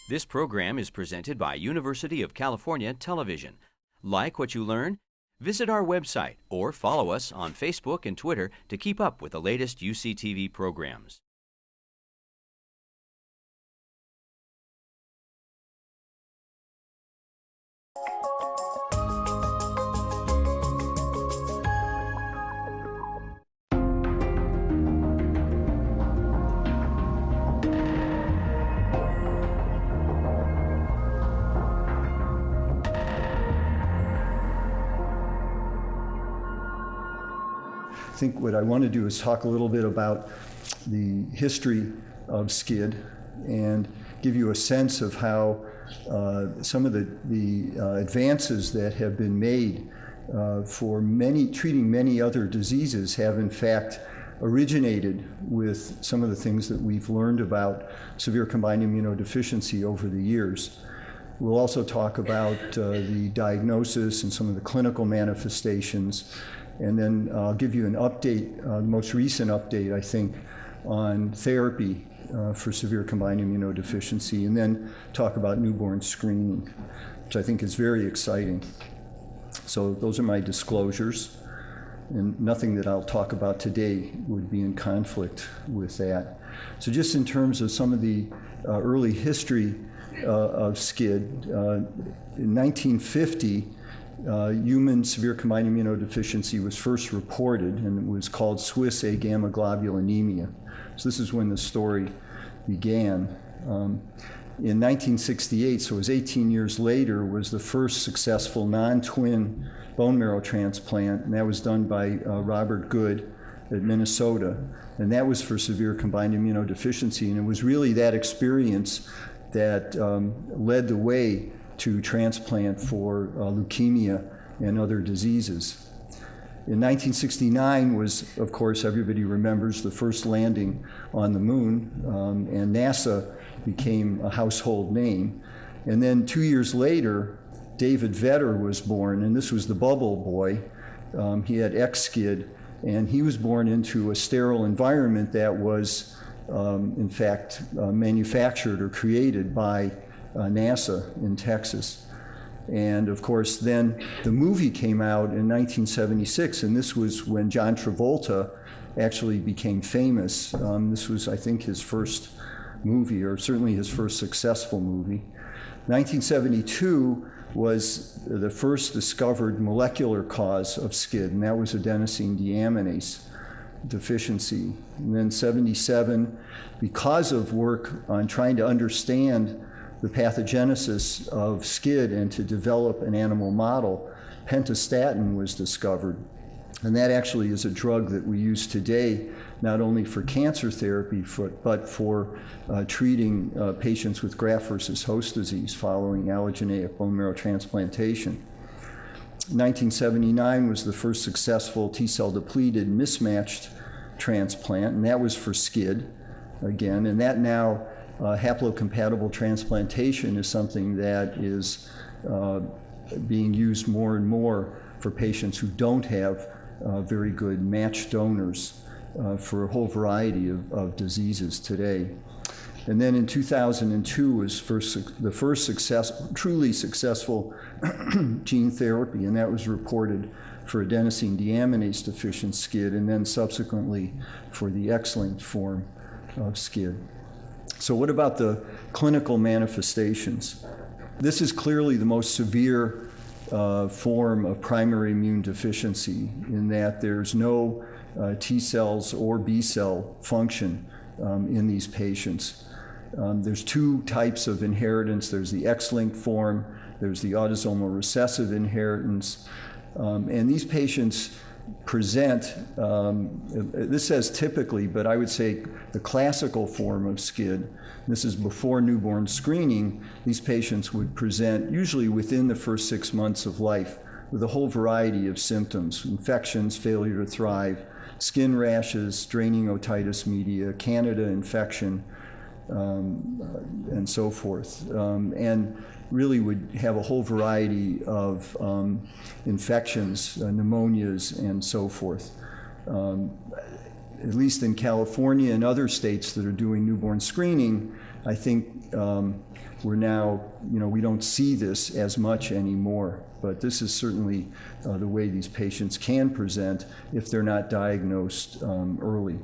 This program is presented by University of California Television. Like what you learn? Visit our website or follow us on Facebook and Twitter to keep up with the latest UCTV programs. I think what I want to do is talk a little bit about the history of SCID and give you a sense of how some of the advances that have been made for treating many other diseases have in fact originated with some of the things that we've learned about severe combined immunodeficiency over the years. We'll also talk about the diagnosis and some of the clinical manifestations. And then I'll give you an update, most recent update, I think, on therapy for severe combined immunodeficiency, and then talk about newborn screening, which I think is very exciting. So those are my disclosures, and nothing that I'll talk about today would be in conflict with that. So just in terms of some of the early history of SCID, in 1950, human severe combined immunodeficiency was first reported, and it was called Swiss A gamma globulinemia. So this is when the story began. In 1968, so it was 18 years later, was the first successful non-twin bone marrow transplant, and that was done by Robert Good at Minnesota, and that was for severe combined immunodeficiency, and it was really that experience that led the way to transplant for leukemia and other diseases. In 1969 was, of course, everybody remembers the first landing on the moon, and NASA became a household name. And then 2 years later, David Vetter was born, and this was the bubble boy. He had SCID, and he was born into a sterile environment that was, in fact, manufactured or created by NASA in Texas. And of course, then the movie came out in 1976, and this was when John Travolta actually became famous. This was, I think, his first movie, or certainly his first successful movie. 1972 was the first discovered molecular cause of SCID, and that was adenosine deaminase deficiency. And then 77, because of work on trying to understand the pathogenesis of SCID and to develop an animal model, pentostatin was discovered. And that actually is a drug that we use today, not only for cancer therapy, but for treating patients with graft versus host disease following allogeneic bone marrow transplantation. 1979 was the first successful T-cell depleted mismatched transplant, and that was for SCID again, and that now haplocompatible transplantation is something that is being used more and more for patients who don't have very good matched donors for a whole variety of diseases today. And then in 2002 was the first truly successful gene therapy, and that was reported for adenosine deaminase deficient SCID, and then subsequently for the X-linked form of SCID. So what about the clinical manifestations? This is clearly the most severe form of primary immune deficiency, in that there's no T cells or B cell function in these patients. There's two types of inheritance. There's the X-linked form, there's the autosomal recessive inheritance, and these patients present, this says typically, but I would say the classical form of SCID, this is before newborn screening, these patients would present usually within the first 6 months of life with a whole variety of symptoms: infections, failure to thrive, skin rashes, draining otitis media, Candida infection, and so forth. And really would have a whole variety of infections, pneumonias, and so forth. at least in California and other states that are doing newborn screening, I think we're now, we don't see this as much anymore. But this is certainly the way these patients can present if they're not diagnosed early.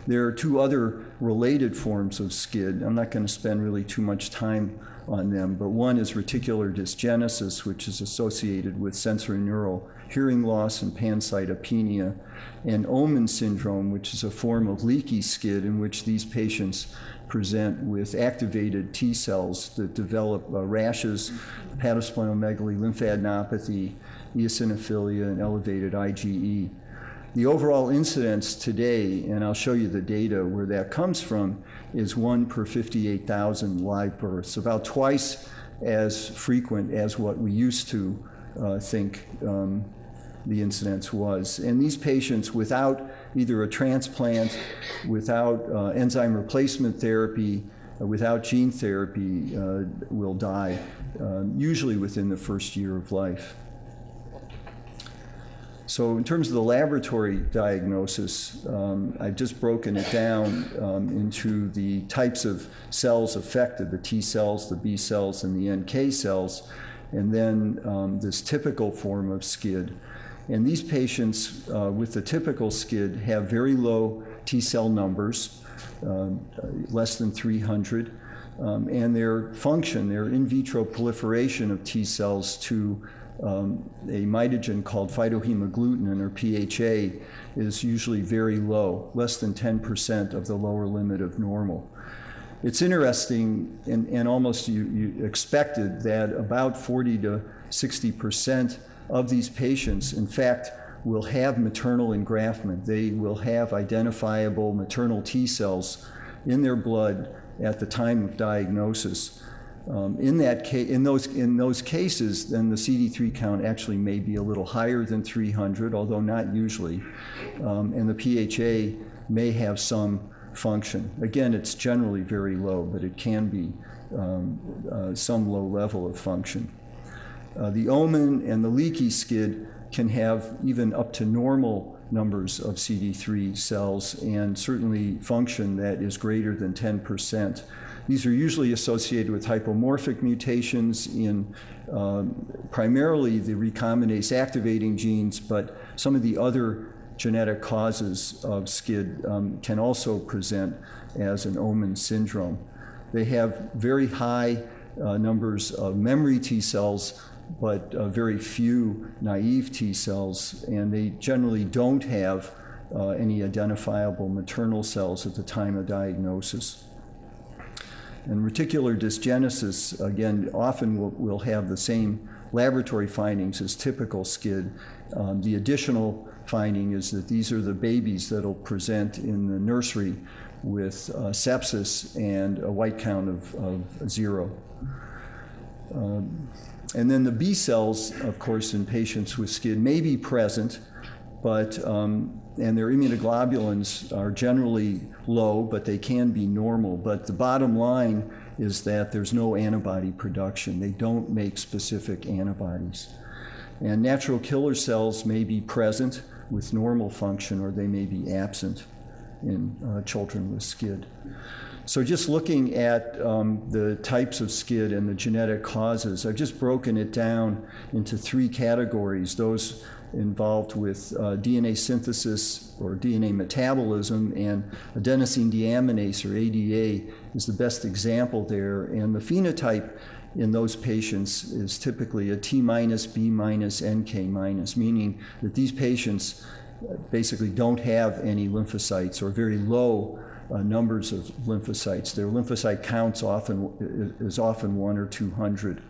There are two other related forms of SCID. I'm not going to spend really too much time on them, but one is reticular dysgenesis, which is associated with sensorineural hearing loss and pancytopenia, and Omen syndrome, which is a form of leaky SCID in which these patients present with activated T cells that develop rashes, hepatosplenomegaly, lymphadenopathy, eosinophilia, and elevated IgE. The overall incidence today, and I'll show you the data where that comes from, is 1 per 58,000 live births, about twice as frequent as what we used to think the incidence was. And these patients, without either a transplant, without enzyme replacement therapy, without gene therapy, will die, usually within the first year of life. So in terms of the laboratory diagnosis, I've just broken it down into the types of cells affected, the T cells, the B cells, and the NK cells, and then this typical form of SCID. And these patients with the typical SCID have very low T cell numbers, less than 300, and their function, their in vitro proliferation of T cells to a mitogen called phytohemagglutinin, or PHA, is usually very low, less than 10% of the lower limit of normal. It's interesting, and almost you expected, that about 40 to 60% of these patients, in fact, will have maternal engraftment. They will have identifiable maternal T cells in their blood at the time of diagnosis. In those cases, then the CD3 count actually may be a little higher than 300, although not usually, and the PHA may have some function. Again, it's generally very low, but it can be some low level of function. The Omen and the leaky SCID can have even up to normal numbers of CD3 cells and certainly function that is greater than 10%. These are usually associated with hypomorphic mutations in primarily the recombinase activating genes, but some of the other genetic causes of SCID can also present as an Omen syndrome. They have very high numbers of memory T cells, but very few naive T cells, and they generally don't have any identifiable maternal cells at the time of diagnosis. And reticular dysgenesis, again, often will have the same laboratory findings as typical SCID. The additional finding is that these are the babies that will present in the nursery with sepsis and a white count of 0. And then the B cells, of course, in patients with SCID may be present, but and their immunoglobulins are generally low, but they can be normal. But the bottom line is that there's no antibody production. They don't make specific antibodies. And natural killer cells may be present with normal function, or they may be absent in children with SCID. So just looking at the types of SCID and the genetic causes, I've just broken it down into 3 categories. Those involved with DNA synthesis or DNA metabolism, and adenosine deaminase, or ADA, is the best example there. And the phenotype in those patients is typically a T minus, B minus, NK minus, meaning that these patients basically don't have any lymphocytes or very low numbers of lymphocytes. Their lymphocyte counts is often 1 or 200.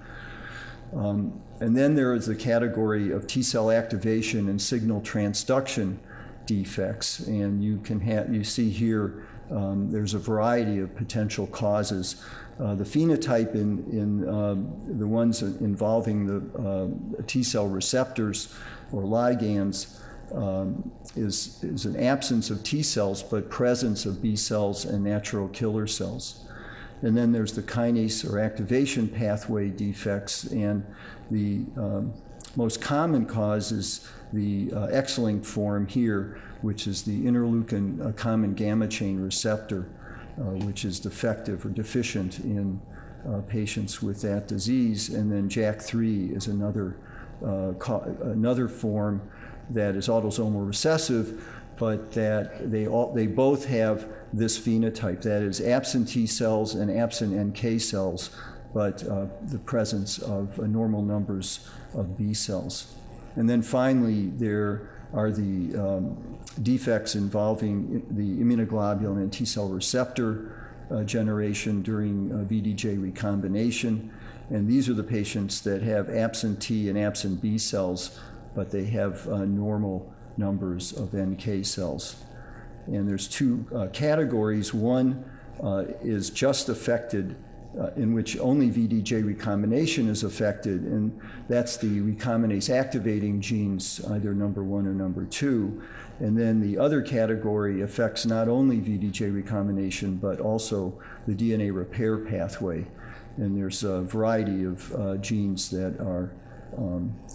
And then there is the category of T cell activation and signal transduction defects, and you see here there's a variety of potential causes. The phenotype in the ones involving the T cell receptors or ligands is an absence of T cells, but presence of B cells and natural killer cells. And then there's the kinase or activation pathway defects and the most common cause is the X-linked form here, which is the interleukin common gamma chain receptor, which is defective or deficient in patients with that disease. And then JAK3 is another form that is autosomal recessive, but that they both have this phenotype, that is absent T cells and absent NK cells, but the presence of normal numbers of B cells. And then finally, there are the defects involving the immunoglobulin and T cell receptor generation during VDJ recombination. And these are the patients that have absent T and absent B cells, but they have normal numbers of NK cells. And there's two categories. One is just affected, in which only VDJ recombination is affected, and that's the recombinase activating genes, either number 1 or number 2. And then the other category affects not only VDJ recombination, but also the DNA repair pathway. And there's a variety of genes that are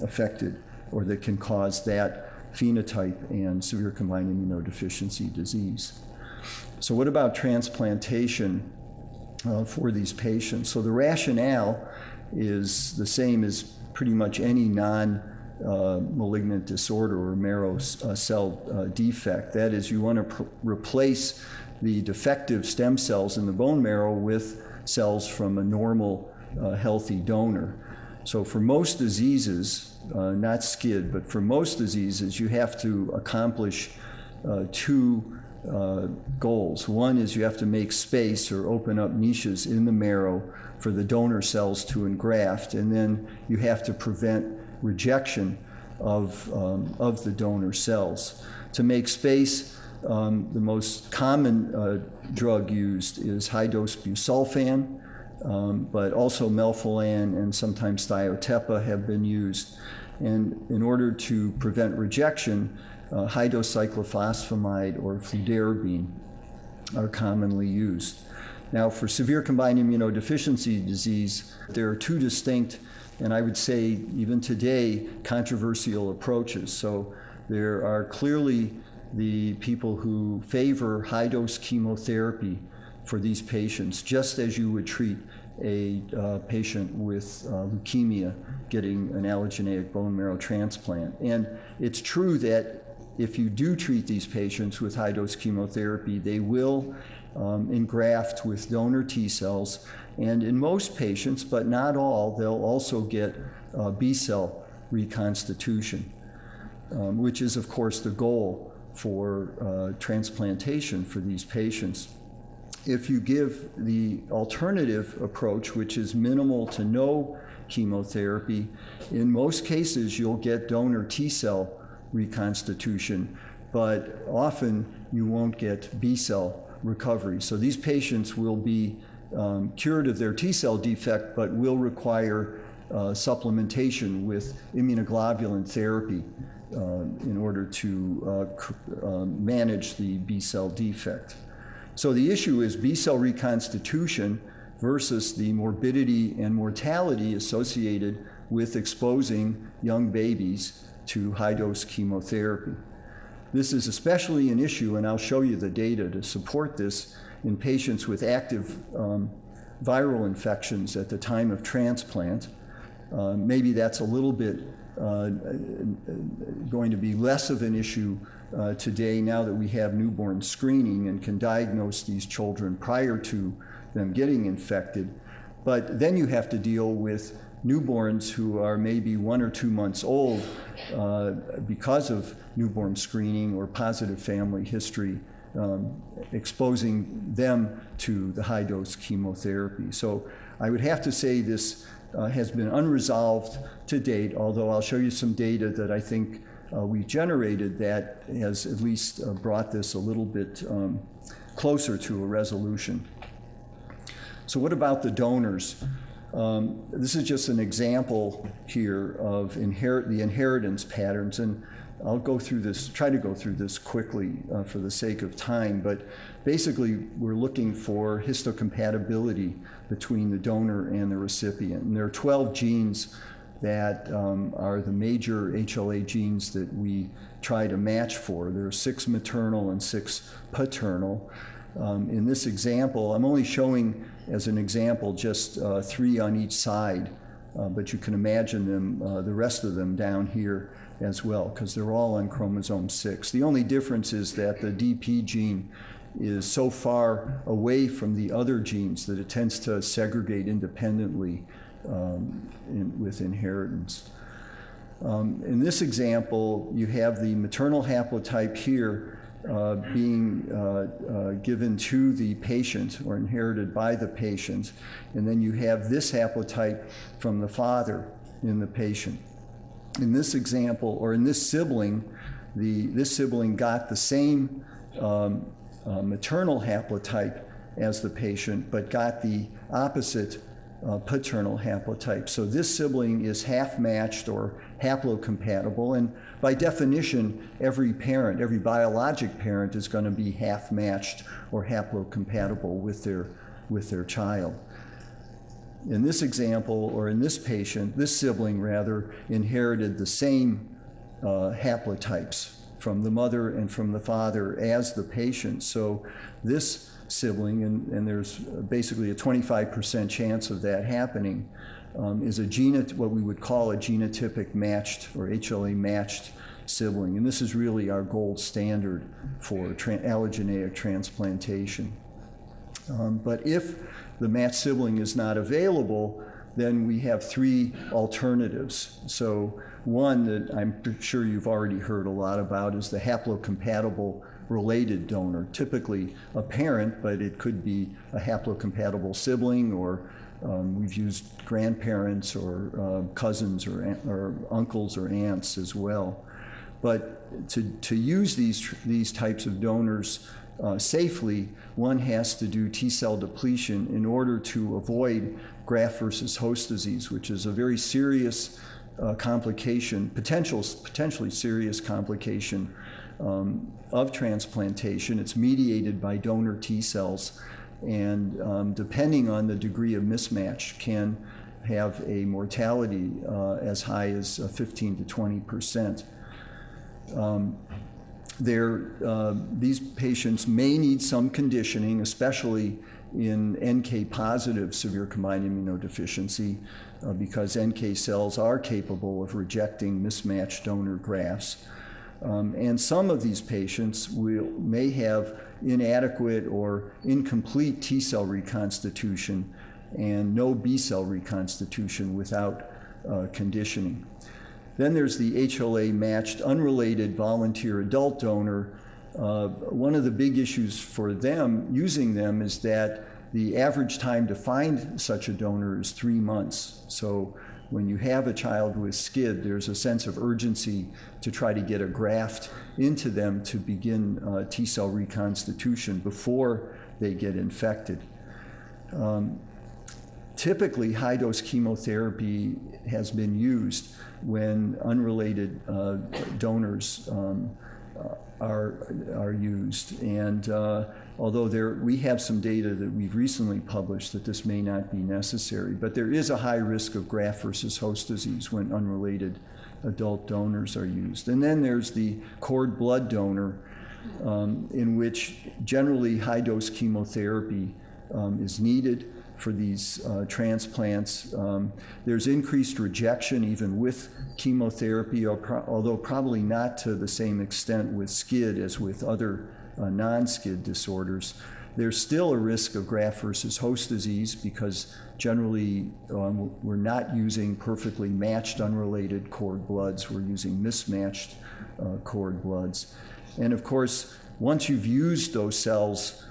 affected or that can cause that phenotype and severe combined immunodeficiency disease. So what about transplantation for these patients? So the rationale is the same as pretty much any non-malignant disorder or marrow cell defect. That is, you want to replace the defective stem cells in the bone marrow with cells from a normal, healthy donor. So for most diseases, not SCID, but for most diseases, you have to accomplish two goals. One is you have to make space or open up niches in the marrow for the donor cells to engraft, and then you have to prevent rejection of the donor cells. To make space, the most common drug used is high-dose busulfan, but also melphalan and sometimes thiotepa have been used. And in order to prevent rejection, high-dose cyclophosphamide or fludarabine are commonly used. Now, for severe combined immunodeficiency disease, there are two distinct, and I would say even today, controversial approaches. So there are clearly the people who favor high-dose chemotherapy for these patients, just as you would treat a patient with leukemia getting an allogeneic bone marrow transplant. And it's true that if you do treat these patients with high-dose chemotherapy, they will engraft with donor T cells, and in most patients, but not all, they'll also get B cell reconstitution, which is, of course, the goal for transplantation for these patients. If you give the alternative approach, which is minimal to no chemotherapy, in most cases you'll get donor T cell reconstitution, but often you won't get B cell recovery. So these patients will be cured of their T cell defect, but will require supplementation with immunoglobulin therapy in order to manage the B cell defect. So the issue is B cell reconstitution versus the morbidity and mortality associated with exposing young babies to high-dose chemotherapy. This is especially an issue, and I'll show you the data to support this, in patients with active viral infections at the time of transplant. Maybe that's a little bit going to be less of an issue today now that we have newborn screening and can diagnose these children prior to them getting infected. But then you have to deal with newborns who are maybe 1 or 2 months old because of newborn screening or positive family history, exposing them to the high-dose chemotherapy. So I would have to say this has been unresolved to date, although I'll show you some data that I think we've generated that has at least brought this a little bit closer to a resolution. So what about the donors? This is just an example here of the inheritance patterns, and I'll go through this, try to go through this quickly for the sake of time, but basically we're looking for histocompatibility between the donor and the recipient. And there are 12 genes that are the major HLA genes that we try to match for. There are 6 maternal and 6 paternal. In this example, I'm only showing as an example just 3 on each side, but you can imagine them, the rest of them down here as well, because they're all on chromosome 6. The only difference is that the DP gene is so far away from the other genes that it tends to segregate independently with inheritance. In this example, you have the maternal haplotype here being given to the patient or inherited by the patient, and then you have this haplotype from the father in the patient. In this example, or in this sibling, this sibling got the same maternal haplotype as the patient, but got the opposite paternal haplotype. So this sibling is half-matched or haplocompatible, and by definition, every parent, every biologic parent is going to be half-matched or haplocompatible with their child. In this example, or in this patient, this sibling rather, inherited the same haplotypes from the mother and from the father as the patient. So this sibling, and there's basically a 25% chance of that happening, is what we would call a genotypic matched or HLA matched sibling. And this is really our gold standard for allogeneic transplantation. But if the matched sibling is not available, then we have 3 alternatives. So one that I'm sure you've already heard a lot about is the haplocompatible related donor, typically a parent, but it could be a haplocompatible sibling, or we've used grandparents or cousins or uncles or aunts as well. But to use these types of donors safely, one has to do T-cell depletion in order to avoid graft versus host disease, which is a very serious complication, potentially serious complication of transplantation. It's mediated by donor T cells, and depending on the degree of mismatch, can have a mortality as high as 15 to 20%. These patients may need some conditioning, especially in NK positive severe combined immunodeficiency, because NK cells are capable of rejecting mismatched donor grafts. And some of these patients may have inadequate or incomplete T cell reconstitution and no B cell reconstitution without conditioning. Then there's the HLA matched unrelated volunteer adult donor. One of the big issues for them, using them, is that the average time to find such a donor is 3 months. So when you have a child with SCID, there's a sense of urgency to try to get a graft into them to begin T cell reconstitution before they get infected. Typically, high-dose chemotherapy has been used when unrelated donors are used. And although we have some data that we've recently published that this may not be necessary, but there is a high risk of graft versus host disease when unrelated adult donors are used. And then there's the cord blood donor, in which generally high-dose chemotherapy is needed for these transplants. There's increased rejection even with chemotherapy, although probably not to the same extent with SCID as with other non-SCID disorders. There's still a risk of graft versus host disease because generally we're not using perfectly matched unrelated cord bloods, we're using mismatched cord bloods. And of course, once you've used those cells,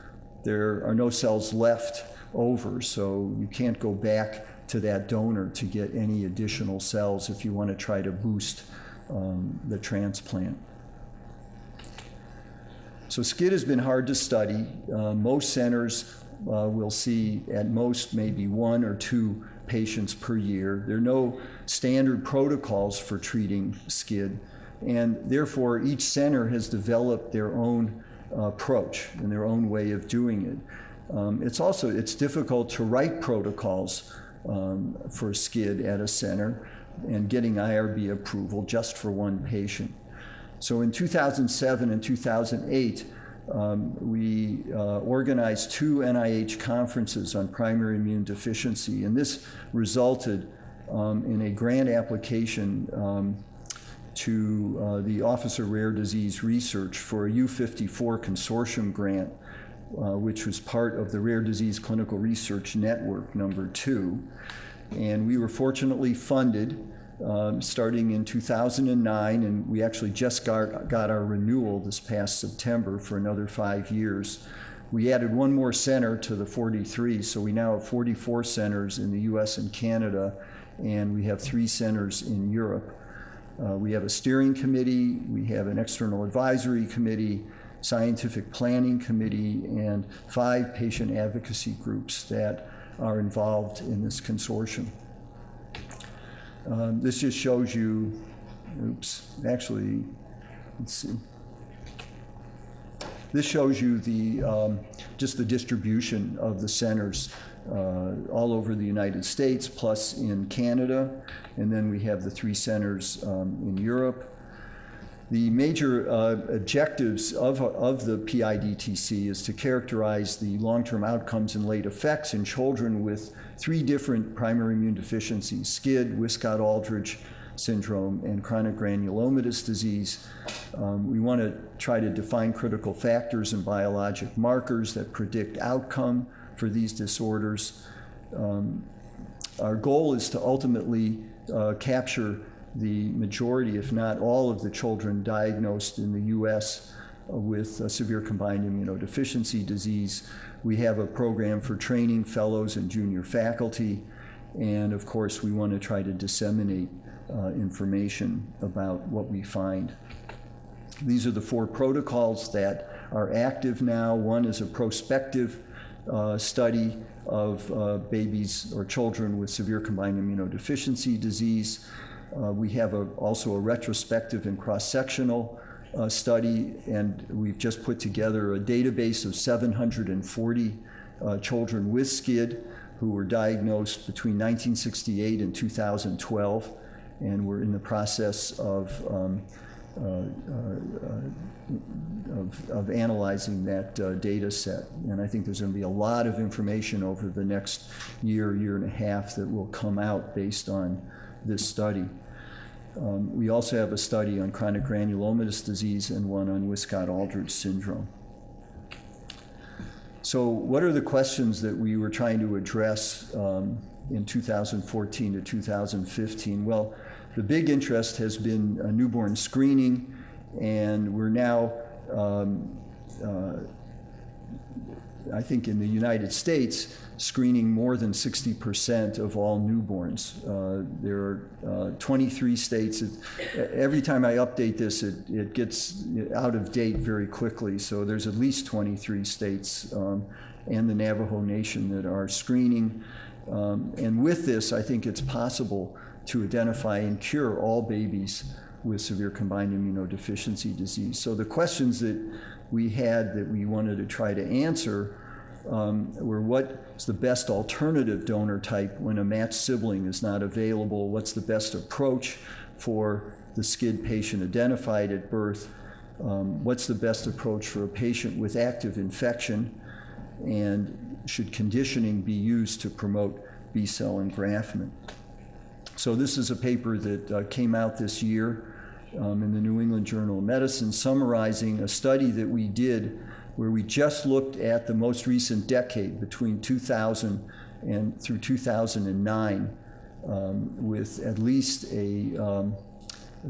there are no cells left over, so you can't go back to that donor to get any additional cells if you want to try to boost the transplant. So SCID has been hard to study. Most centers will see at most maybe 1 or 2 patients per year. There are no standard protocols for treating SCID, and therefore each center has developed their own approach and their own way of doing it. It's difficult to write protocols for SCID at a center. and getting IRB approval just for one patient. So in 2007 and 2008, we organized 2 NIH conferences on primary immune deficiency, and this resulted in a grant application to the Office of Rare Disease Research for a U54 consortium grant, which was part of the Rare Disease Clinical Research Network number 2. And we were fortunately funded starting in 2009, and we actually just got our renewal this past September for another 5 years. We added one more center to the 43, so we now have 44 centers in the US and Canada, and we have 3 centers in Europe. We have a steering committee, we have an external advisory committee, scientific planning committee, and 5 patient advocacy groups that are involved in this consortium. This just shows you, actually, let's see. This shows you the, just the distribution of the centers all over the United States, plus in Canada, and then we have the 3 centers in Europe. The major objectives of the PIDTC is to characterize the long-term outcomes and late effects in children with 3 different primary immune deficiencies: SCID, Wiskott-Aldrich syndrome, and chronic granulomatous disease. We want to try to define critical factors and biologic markers that predict outcome for these disorders. Our goal is to ultimately capture the majority, if not all, of the children diagnosed in the U.S. with severe combined immunodeficiency disease. We have a program for training fellows and junior faculty, and of course we want to try to disseminate information about what we find. These are the 4 protocols that are active now. One is a prospective study of babies or children with severe combined immunodeficiency disease. We have also a retrospective and cross-sectional study, and we've just put together a database of 740 children with SCID who were diagnosed between 1968 and 2012, and we're in the process of analyzing that data set. And I think there's going to be a lot of information over the next year and a half that will come out based on this study. We also have a study on chronic granulomatous disease and one on Wiskott-Aldrich syndrome. So what are the questions that we were trying to address in 2014 to 2015? Well, the big interest has been newborn screening, and we're now, I think in the United States, screening more than 60% of all newborns. There are 23 states. Every time I update this, it gets out of date very quickly. So there's at least 23 states and the Navajo Nation that are screening. And with this, I think it's possible to identify and cure all babies with severe combined immunodeficiency disease. So the questions that we had that we wanted to try to answer were: what's the best alternative donor type when a matched sibling is not available? What's the best approach for the SCID patient identified at birth? What's the best approach for a patient with active infection? And should conditioning be used to promote B-cell engraftment? So this is a paper that came out this year in the New England Journal of Medicine, summarizing a study that we did where we just looked at the most recent decade, between 2000 and through 2009, with at least a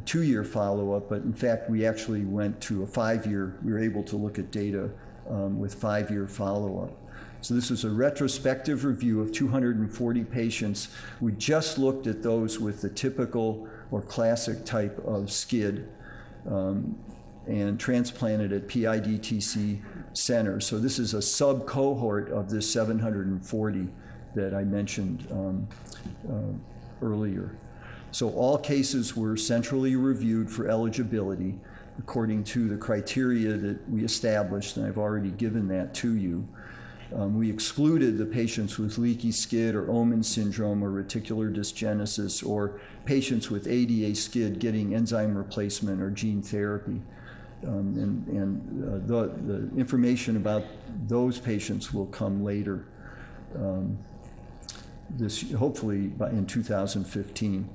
2-year follow-up, but in fact we actually went to a 5-year. We were able to look at data with 5-year follow-up. So this was a retrospective review of 240 patients. We just looked at those with the typical or classic type of SCID and transplanted at PIDTC centers. So this is a sub-cohort of this 740 that I mentioned earlier. So all cases were centrally reviewed for eligibility according to the criteria that we established, and I've already given that to you. We excluded the patients with leaky SCID or Omen syndrome or reticular dysgenesis, or patients with ADA SCID getting enzyme replacement or gene therapy. The information about those patients will come later, hopefully in 2015.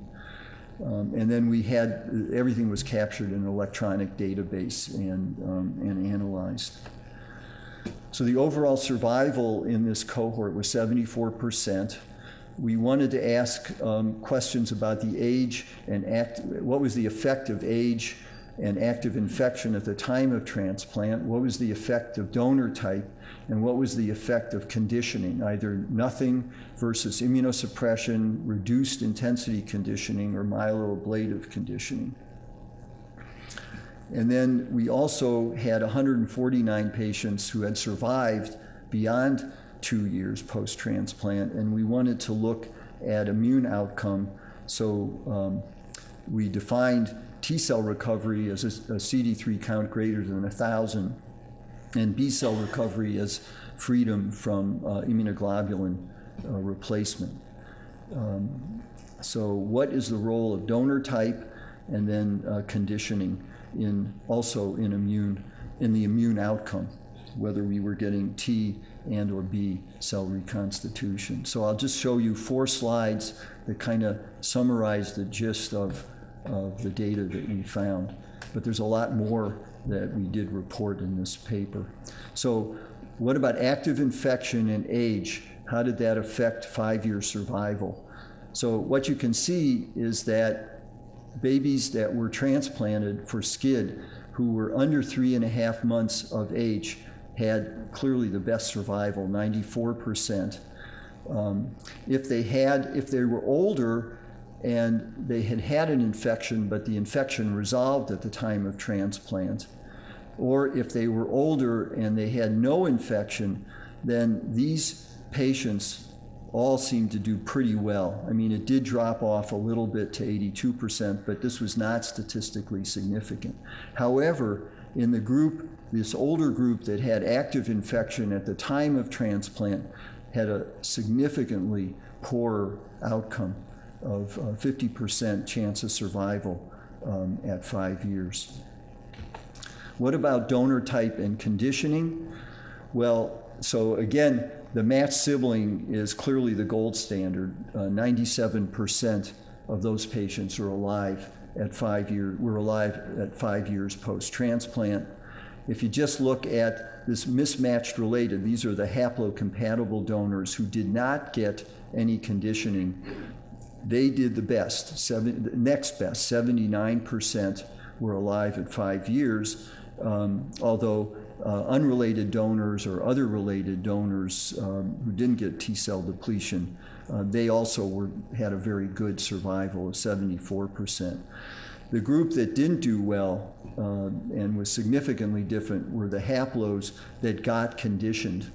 And then we had, everything was captured in an electronic database and analyzed. So the overall survival in this cohort was 74%. We wanted to ask questions about the age and what was the effect of age and active infection at the time of transplant, what was the effect of donor type, and what was the effect of conditioning, either nothing versus immunosuppression, reduced intensity conditioning, or myeloablative conditioning. And then we also had 149 patients who had survived beyond 2 years post-transplant, and we wanted to look at immune outcome. So we defined T-cell recovery as a CD3 count greater than 1,000, and B-cell recovery as freedom from immunoglobulin replacement. So what is the role of donor type and then conditioning also in the immune outcome, whether we were getting T and or B cell reconstitution. So I'll just show you 4 slides that kind of summarize the gist of the data that we found. But there's a lot more that we did report in this paper. So what about active infection and age? How did that affect 5-year survival? So what you can see is that babies that were transplanted for SCID who were under 3.5 months of age had clearly the best survival, 94%. If they were older and they had an infection, but the infection resolved at the time of transplant, or if they were older and they had no infection, then these patients all seemed to do pretty well. I mean, it did drop off a little bit to 82%, but this was not statistically significant. However, in the group, this older group that had active infection at the time of transplant had a significantly poorer outcome of 50% chance of survival at 5 years. What about donor type and conditioning? Well, so again, the matched sibling is clearly the gold standard. 97% of those patients are alive at 5 years, were alive at 5 years post-transplant. If you just look at this mismatched related, these are the haplocompatible donors who did not get any conditioning. They did the best, next best, 79% were alive at 5 years, although unrelated donors or other related donors who didn't get T-cell depletion, they also had a very good survival of 74%. The group that didn't do well and was significantly different were the haplos that got conditioned,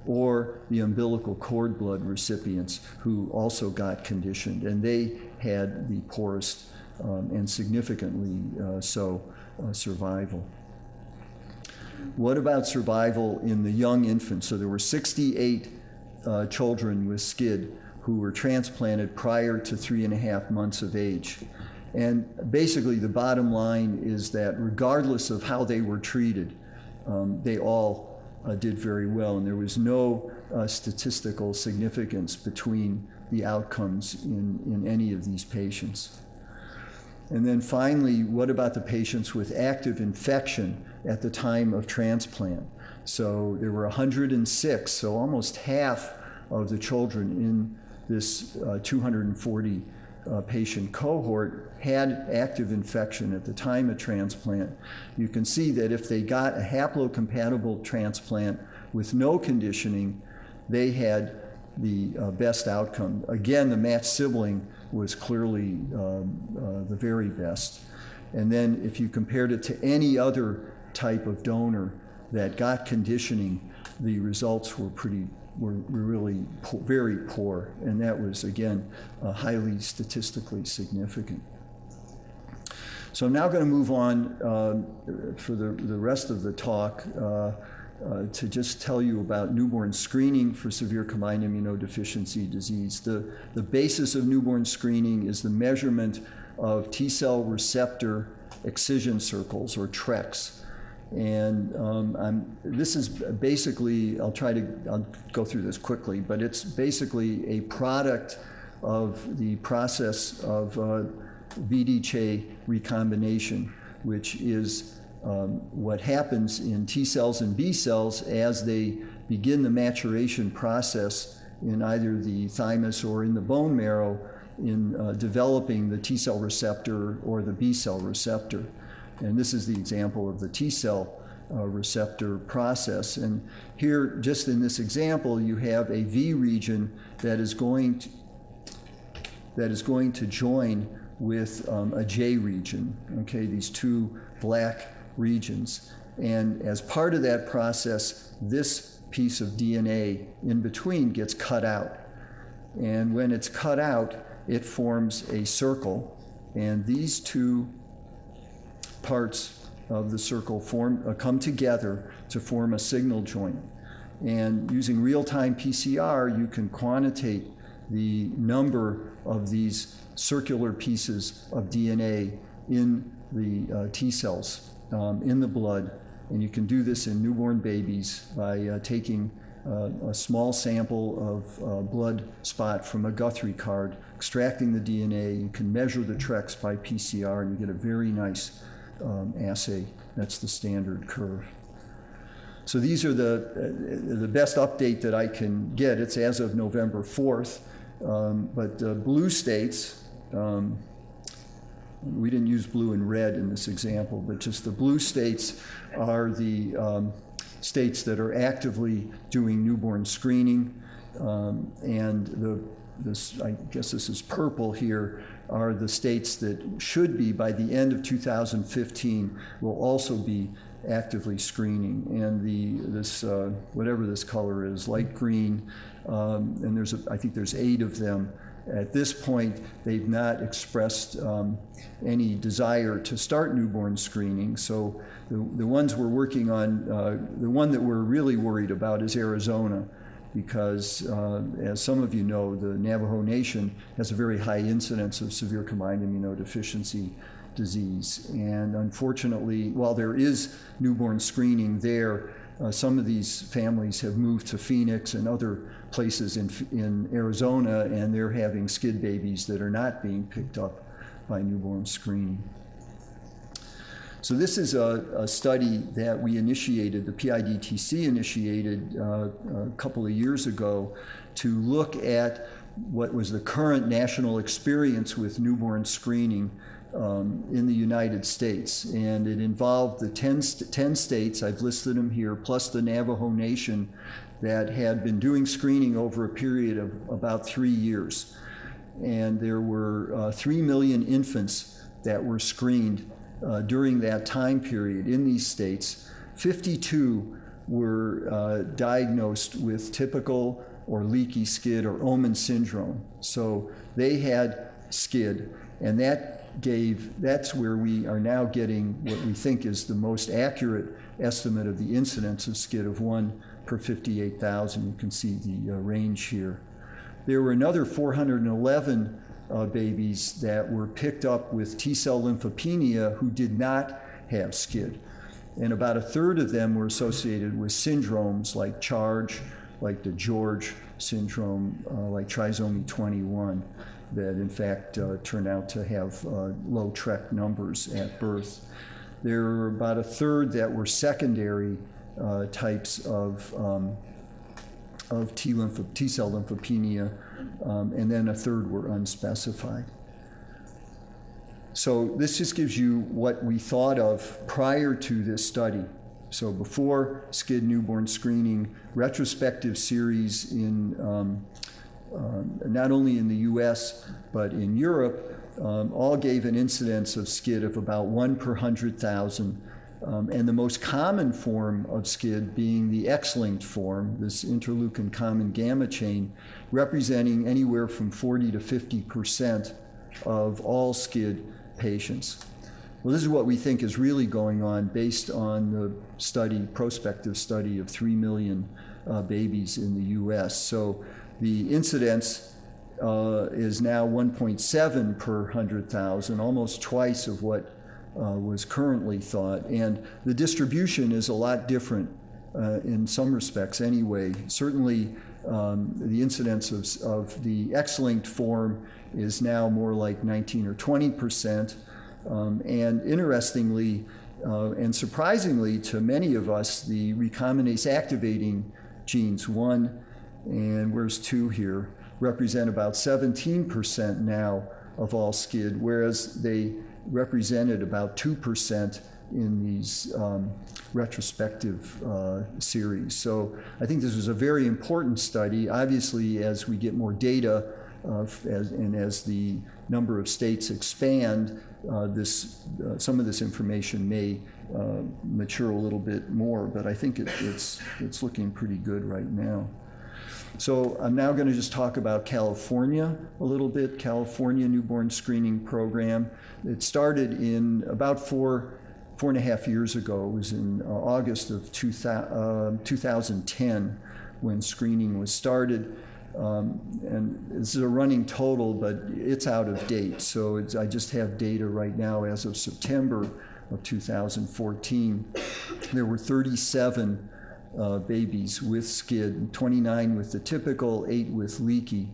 or the umbilical cord blood recipients who also got conditioned, and they had the poorest and significantly survival. What about survival in the young infants? So there were 68 children with SCID who were transplanted prior to 3.5 months of age. And basically the bottom line is that regardless of how they were treated, they all did very well, and there was no statistical significance between the outcomes in any of these patients. And then finally, what about the patients with active infection at the time of transplant? So there were 106, so almost half of the children in this 240 patient cohort had active infection at the time of transplant. You can see that if they got a haplocompatible transplant with no conditioning, they had the best outcome. Again, the matched sibling was clearly the very best. And then if you compared it to any other type of donor that got conditioning, the results were really very poor, and that was, again, highly statistically significant. So I'm now going to move on for the rest of the talk to just tell you about newborn screening for severe combined immunodeficiency disease. The basis of newborn screening is the measurement of T-cell receptor excision circles, or TRECs. And this is basically, I'll go through this quickly, but it's basically a product of the process of VDCHE recombination, which is what happens in T cells and B cells as they begin the maturation process in either the thymus or in the bone marrow in developing the T cell receptor or the B cell receptor. And this is the example of the T cell receptor process. And here, just in this example, you have a V region that is going to join with a J region, okay, these two black regions. And as part of that process, this piece of DNA in between gets cut out. And when it's cut out, it forms a circle, and these two parts of the circle come together to form a signal joint. And using real-time PCR, you can quantitate the number of these circular pieces of DNA in the T cells in the blood. And you can do this in newborn babies by taking a small sample of blood spot from a Guthrie card, extracting the DNA. You can measure the TRECs by PCR, and you get a very nice assay. That's the standard curve. So these are the best update that I can get. It's as of November 4th. But blue states, we didn't use blue and red in this example, but just the blue states are the states that are actively doing newborn screening. And I guess this is purple here, are the states that should be, by the end of 2015, will also be actively screening. And this whatever this color is, light green, and I think there's 8 of them. At this point, they've not expressed any desire to start newborn screening. So the ones we're working on, the one that we're really worried about is Arizona, because as some of you know, the Navajo Nation has a very high incidence of severe combined immunodeficiency disease. And unfortunately, while there is newborn screening there, some of these families have moved to Phoenix and other places in Arizona, and they're having SCID babies that are not being picked up by newborn screening. So this is a study that we initiated, the PIDTC initiated a couple of years ago, to look at what was the current national experience with newborn screening in the United States. And it involved the 10 states, I've listed them here, plus the Navajo Nation, that had been doing screening over a period of about 3 years. And there were 3 million infants that were screened during that time period in these states. 52 were diagnosed with typical or leaky SCID or Omen syndrome. So they had SCID, and that's where we are now getting what we think is the most accurate estimate of the incidence of SCID of 1 per 58,000. You can see the range here. There were another 411 babies that were picked up with T-cell lymphopenia who did not have SCID. And about a third of them were associated with syndromes like CHARGE, like the George syndrome, like trisomy 21, that in fact turn out to have low TREC numbers at birth. There were about a third that were secondary types of T-cell lymphopenia, and then a third were unspecified. So this just gives you what we thought of prior to this study. So before SCID newborn screening, retrospective series in not only in the US, but in Europe, all gave an incidence of SCID of about 1 per 100,000. And the most common form of SCID being the X-linked form, this interleukin common gamma chain, representing anywhere from 40 to 50% of all SCID patients. Well, this is what we think is really going on based on the prospective study of 3 million babies in the US. So the incidence is now 1.7 per 100,000, almost twice of what was currently thought. And the distribution is a lot different in some respects anyway. Certainly the incidence of the X-linked form is now more like 19 or 20%. And interestingly and surprisingly to many of us, the recombinase activating genes, 1 and where's 2 here, represent about 17% now of all SCID, whereas they represented about 2% in these retrospective series. So I think this was a very important study. Obviously, as we get more data and as the number of states expand, some of this information may mature a little bit more, but I think it's looking pretty good right now. So I'm now going to just talk about California a little bit, California Newborn Screening Program. It started in about four and a half years ago. It was in August of 2010 when screening was started. And this is a running total, but it's out of date. So I just have data right now as of September of 2014. There were 37 babies with SCID, 29 with the typical, 8 with leaky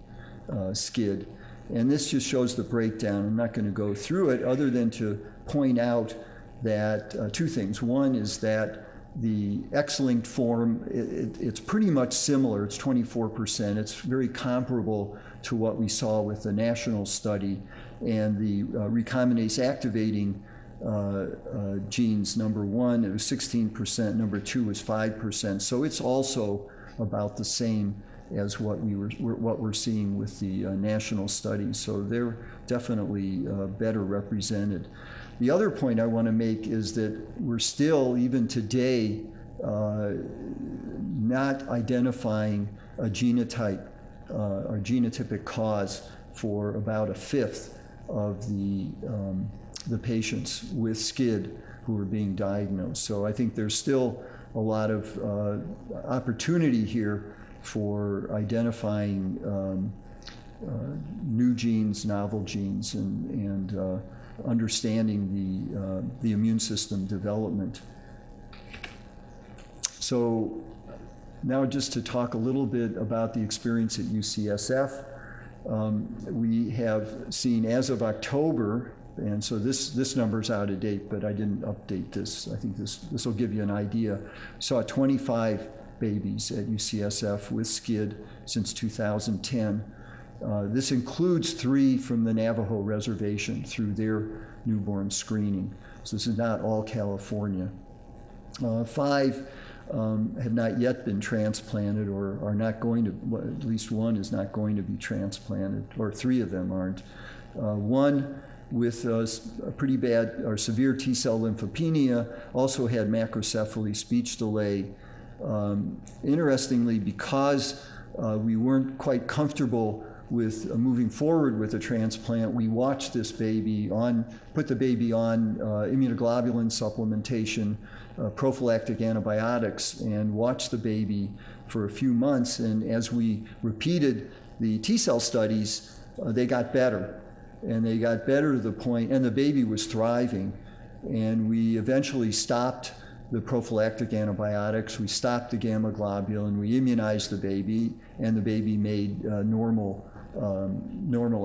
SCID. And this just shows the breakdown. I'm not going to go through it other than to point out that two things. One is that the X-linked form, it's pretty much similar. It's 24%. It's very comparable to what we saw with the national study. And the recombinase activating genes, number 1, it was 16%, number 2 was 5%. So it's also about the same as what we're seeing with the national studies. So they're definitely better represented. The other point I want to make is that we're still, even today, not identifying a genotype or genotypic cause for about a fifth of the patients with SCID who are being diagnosed. So I think there's still a lot of opportunity here for identifying new genes, novel genes, and understanding the immune system development. So now just to talk a little bit about the experience at UCSF. We have seen as of October, and so this number's out of date, but I didn't update this. I think this will give you an idea. Saw 25 babies at UCSF with SCID since 2010. This includes 3 from the Navajo Reservation through their newborn screening. So this is not all California. 5 have not yet been transplanted or are not going to, at least 1 is not going to be transplanted, or 3 of them aren't. 1 with a pretty bad or severe T-cell lymphopenia, also had macrocephaly, speech delay. Interestingly, because we weren't quite comfortable with moving forward with a transplant, we watched this baby put the baby on immunoglobulin supplementation, prophylactic antibiotics, and watched the baby for a few months. And as we repeated the T-cell studies, they got better. And they got better to the point, and the baby was thriving. And we eventually stopped the prophylactic antibiotics, we stopped the gamma globulin, we immunized the baby, and the baby made normal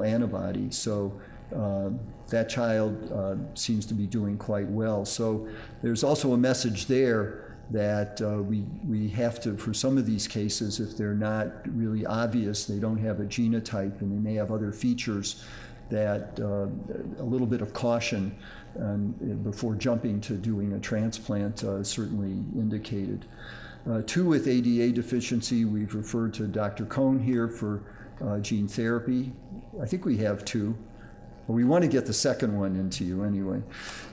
antibodies. So that child seems to be doing quite well. So there's also a message there that we have to, for some of these cases, if they're not really obvious, they don't have a genotype and they may have other features, that a little bit of caution before jumping to doing a transplant is certainly indicated. 2 with ADA deficiency, we've referred to Dr. Cowan here for gene therapy. I think we have 2. Well, we want to get the second one into you anyway.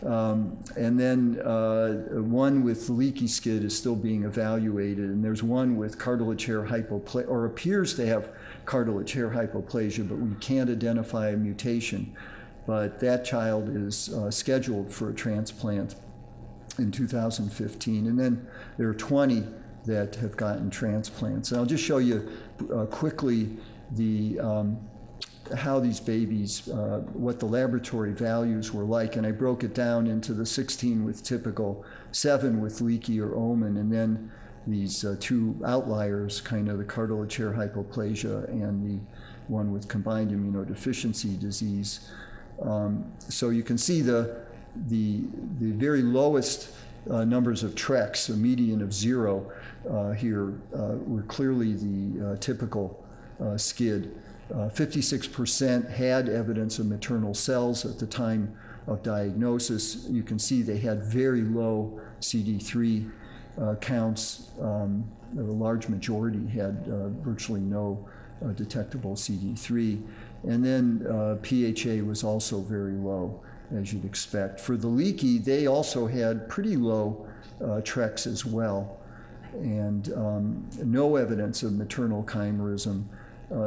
And then 1 with leaky SCID is still being evaluated, and there's 1 with cartilage hair hypoplasia, or appears to have cartilage hair hypoplasia, but we can't identify a mutation. but that child is scheduled for a transplant in 2015. And then there are 20 that have gotten transplants. And I'll just show you quickly how these babies, what the laboratory values were like. And I broke it down into the 16 with typical, 7 with leaky or omen, and then these 2 outliers, kind of the cartilage hair hypoplasia and the one with combined immunodeficiency disease. So you can see the very lowest numbers of TRECs, a median of 0 here, were clearly the typical SCID. 56% had evidence of maternal cells at the time of diagnosis. You can see they had very low CD3 counts. A large majority had virtually no detectable CD3. And then PHA was also very low, as you'd expect. For the leaky, they also had pretty low TRECs as well, and no evidence of maternal chimerism,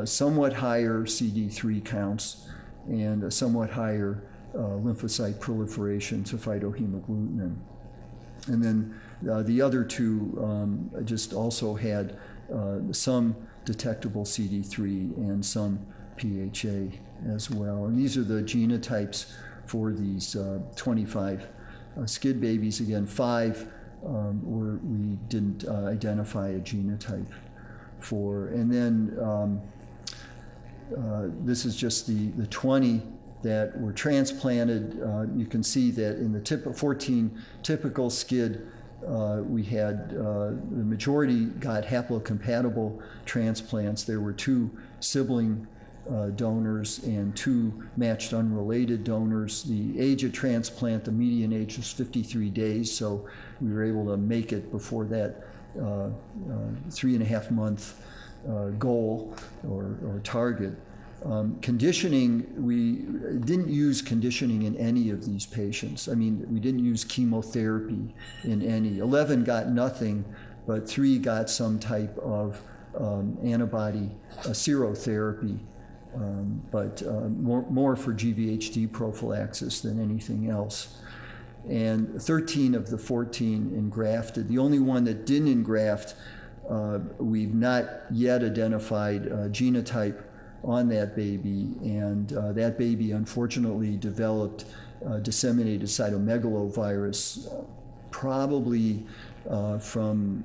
somewhat higher CD3 counts, and a somewhat higher lymphocyte proliferation to phytohemagglutinin. And then the other 2 just also had some detectable CD3 and some PHA as well. And these are the genotypes for these 25 SCID babies. Again, 5 we didn't identify a genotype for. And then this is just the 20 that were transplanted. You can see that in the 14 typical SCID, we had the majority got haplocompatible transplants. There were 2 sibling donors and 2 matched unrelated donors. The age of transplant, the median age was 53 days, so we were able to make it before that 3.5 month goal or target. Conditioning, we didn't use conditioning in any of these patients. I mean, we didn't use chemotherapy in any. 11 got nothing, but 3 got some type of antibody serotherapy, but more for GVHD prophylaxis than anything else. And 13 of the 14 engrafted. The only one that didn't engraft, we've not yet identified a genotype on that baby, and that baby unfortunately developed disseminated cytomegalovirus, probably from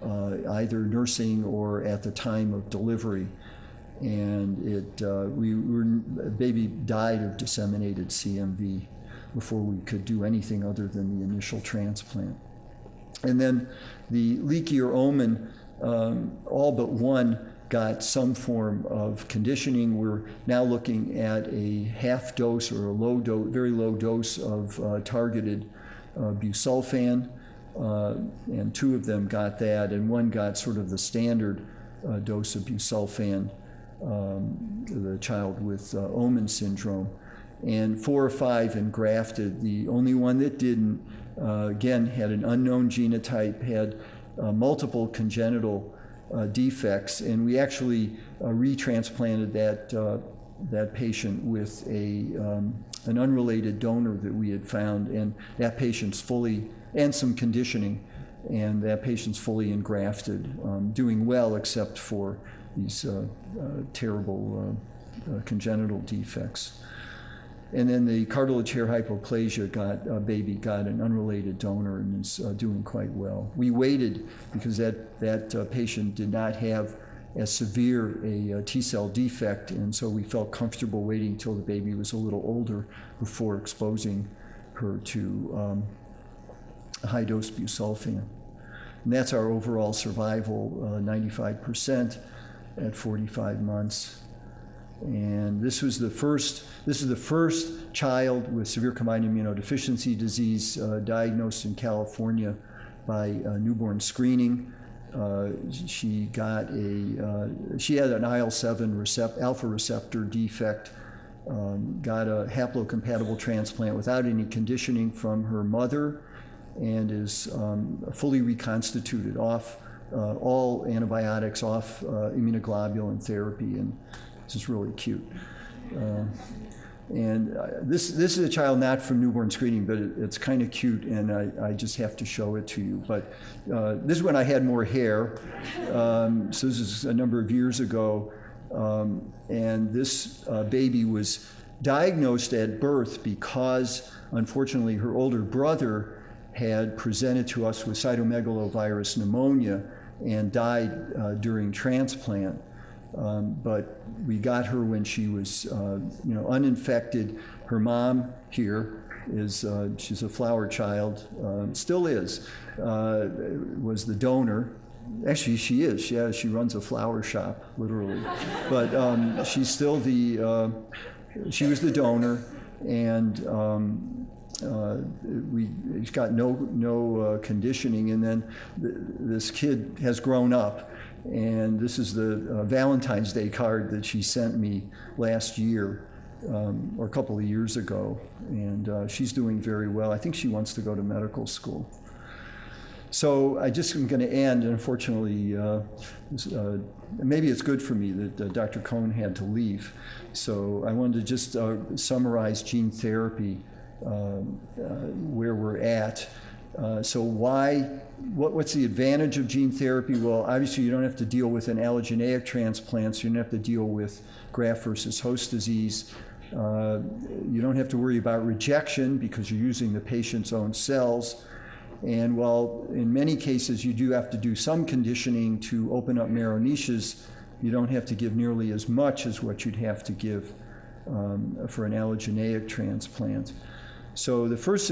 either nursing or at the time of delivery. And the baby died of disseminated CMV before we could do anything other than the initial transplant. And then the leaky or omen, all but 1 got some form of conditioning. We're now looking at a half dose or a low dose, very low dose of targeted busulfan, and 2 of them got that, and 1 got sort of the standard dose of busulfan, the child with Omen syndrome, and 4 or 5 engrafted. The only one that didn't, again, had an unknown genotype, had multiple congenital defects, and we actually retransplanted that patient with an unrelated donor that we had found, and that patient's fully, and some conditioning, and that patient's fully engrafted, doing well except for these terrible congenital defects. And then the cartilage hair hypoplasia baby got an unrelated donor and is doing quite well. We waited because that patient did not have as severe a T-cell defect, and so we felt comfortable waiting until the baby was a little older before exposing her to high-dose busulfan. And that's our overall survival, 95% at 45 months. And this is the first child with severe combined immunodeficiency disease diagnosed in California by newborn screening. She had an IL-7 alpha receptor defect, got a haplocompatible transplant without any conditioning from her mother, and is fully reconstituted off all antibiotics, off immunoglobulin therapy, and this is really cute. And this is a child not from newborn screening, but it's kind of cute, and I just have to show it to you. But this is when I had more hair. So this is a number of years ago. And this baby was diagnosed at birth because, unfortunately, her older brother had presented to us with cytomegalovirus pneumonia and died during transplant. But we got her when she was, uninfected. Her mom here is, she's a flower child, still is, was the donor. Actually, she is. Yeah, she runs a flower shop, literally. But she's still she was the donor, and we got no conditioning. And then this kid has grown up. And this is the Valentine's Day card that she sent me last year, or a couple of years ago. And she's doing very well. I think she wants to go to medical school. So I just am going to end, and unfortunately, maybe it's good for me that Dr. Cowan had to leave. So I wanted to just summarize gene therapy, where we're at. So what's the advantage of gene therapy? Well, obviously you don't have to deal with an allogeneic transplant, so you don't have to deal with graft versus host disease. You don't have to worry about rejection because you're using the patient's own cells. And while in many cases you do have to do some conditioning to open up marrow niches, you don't have to give nearly as much as what you'd have to give for an allogeneic transplant. So the first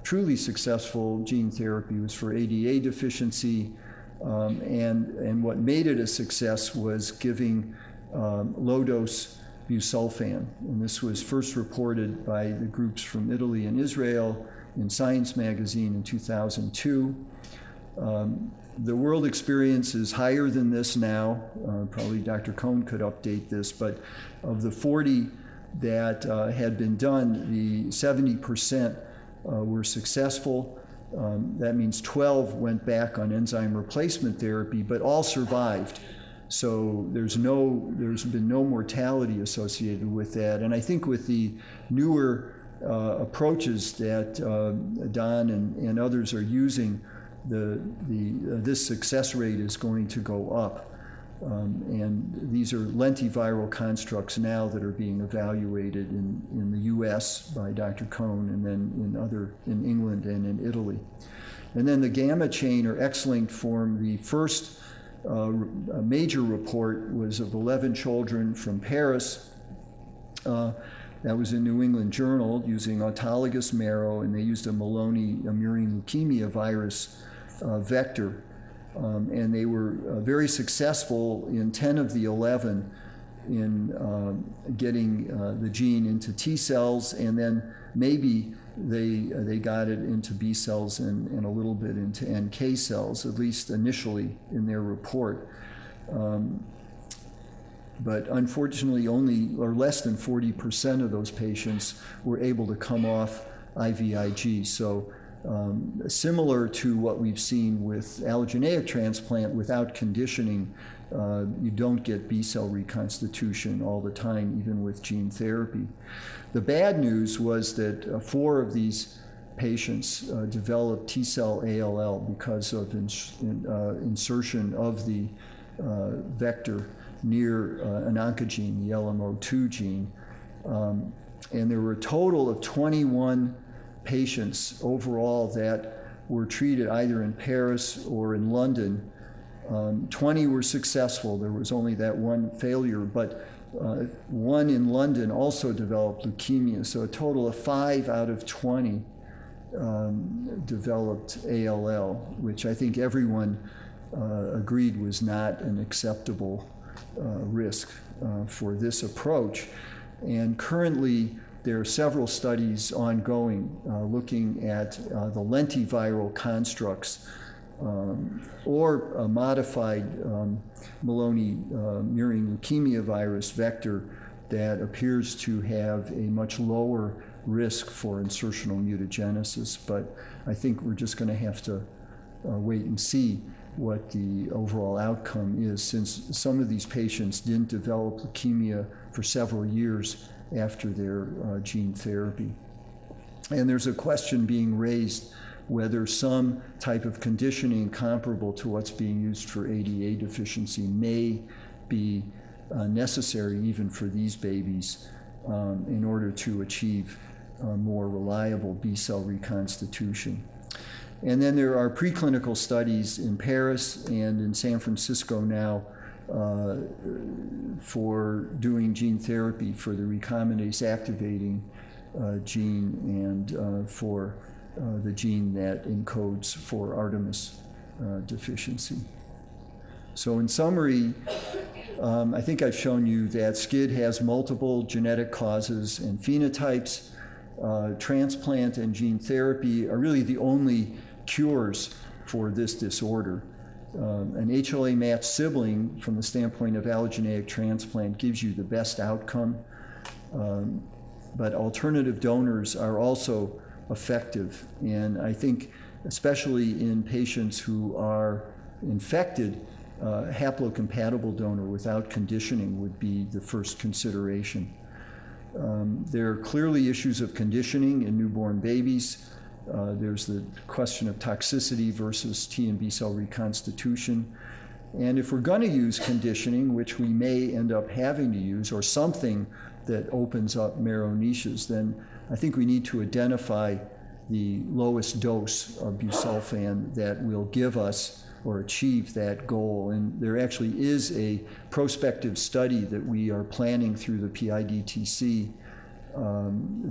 truly successful gene therapy was for ADA deficiency, and what made it a success was giving low-dose busulfan. And this was first reported by the groups from Italy and Israel in Science magazine in 2002. The world experience is higher than this now. Probably Dr. Cowan could update this, but of the 40 that had been done, the 70% were successful. That means 12 went back on enzyme replacement therapy, but all survived. So there's been no mortality associated with that. And I think with the newer approaches that Don and others are using, this success rate is going to go up. And these are lentiviral constructs now that are being evaluated in the US by Dr. Cowan, and then in England and in Italy. And then the gamma chain or X-linked form, the first major report was of 11 children from Paris. That was in New England Journal using autologous marrow, and they used a murine leukemia virus vector. And they were very successful in 10 of the 11 in getting the gene into T cells, and then maybe they got it into B cells and a little bit into NK cells, at least initially in their report. But unfortunately, less than 40% of those patients were able to come off IVIG. So similar to what we've seen with allogeneic transplant, without conditioning, you don't get B cell reconstitution all the time, even with gene therapy. The bad news was that 4 of these patients developed T cell ALL because of insertion of the vector near an oncogene, the LMO2 gene. And there were a total of 21 patients overall that were treated either in Paris or in London. 20 were successful. There was only that one failure, but one in London also developed leukemia. So a total of 5 out of 20 developed ALL, which I think everyone agreed was not an acceptable risk for this approach. And currently, there are several studies ongoing looking at the lentiviral constructs or a modified murine leukemia virus vector that appears to have a much lower risk for insertional mutagenesis. But I think we're just going to have to wait and see. what the overall outcome is, since some of these patients didn't develop leukemia for several years after their gene therapy. And there's a question being raised whether some type of conditioning comparable to what's being used for ADA deficiency may be necessary even for these babies in order to achieve more reliable B-cell reconstitution. And then there are preclinical studies in Paris and in San Francisco now for doing gene therapy for the recombinase activating gene and for the gene that encodes for Artemis deficiency. So in summary, I think I've shown you that SCID has multiple genetic causes and phenotypes. Transplant and gene therapy are really the only cures for this disorder. An HLA-matched sibling, from the standpoint of allogeneic transplant, gives you the best outcome, but alternative donors are also effective. And I think, especially in patients who are infected, haplocompatible donor without conditioning would be the first consideration. There are clearly issues of conditioning in newborn babies. There's the question of toxicity versus T and B cell reconstitution. And if we're going to use conditioning, which we may end up having to use, or something that opens up marrow niches, then I think we need to identify the lowest dose of busulfan that will give us or achieve that goal. And there actually is a prospective study that we are planning through the PIDTC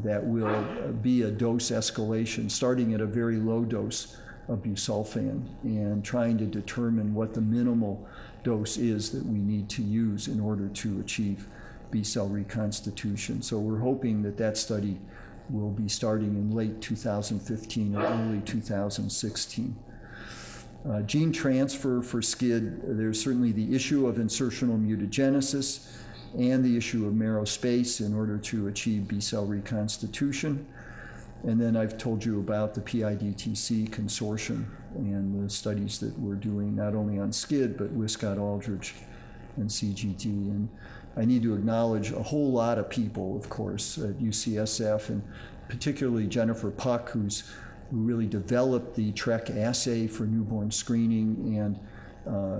that will be a dose escalation, starting at a very low dose of busulfan and trying to determine what the minimal dose is that we need to use in order to achieve B-cell reconstitution. So we're hoping that that study will be starting in late 2015 or early 2016. Gene transfer for SCID, there's certainly the issue of insertional mutagenesis and the issue of marrow space in order to achieve B-cell reconstitution. And then I've told you about the PIDTC Consortium and the studies that we're doing not only on SCID, but with Scott Aldrich and CGD. And I need to acknowledge a whole lot of people, of course, at UCSF, and particularly Jennifer Puck, who really developed the TREC assay for newborn screening, and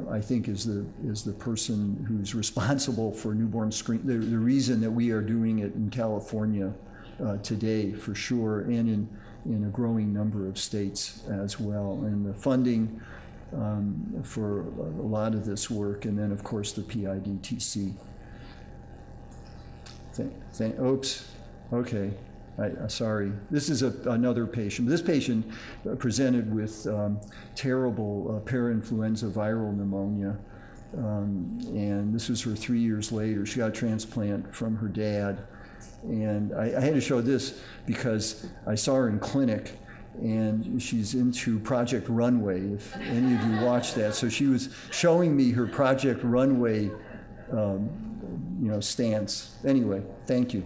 I think is the person who's responsible for newborn screening, the reason that we are doing it in California today, for sure, and in a growing number of states as well. And the funding for a lot of this work, and then, of course, the PIDTC. Oops, okay. Sorry, this is another patient. This patient presented with terrible parainfluenza viral pneumonia, and this was her 3 years later. She got a transplant from her dad, and I had to show this because I saw her in clinic, and she's into Project Runway, if any of you watched that. So she was showing me her Project Runway stance. Anyway, thank you.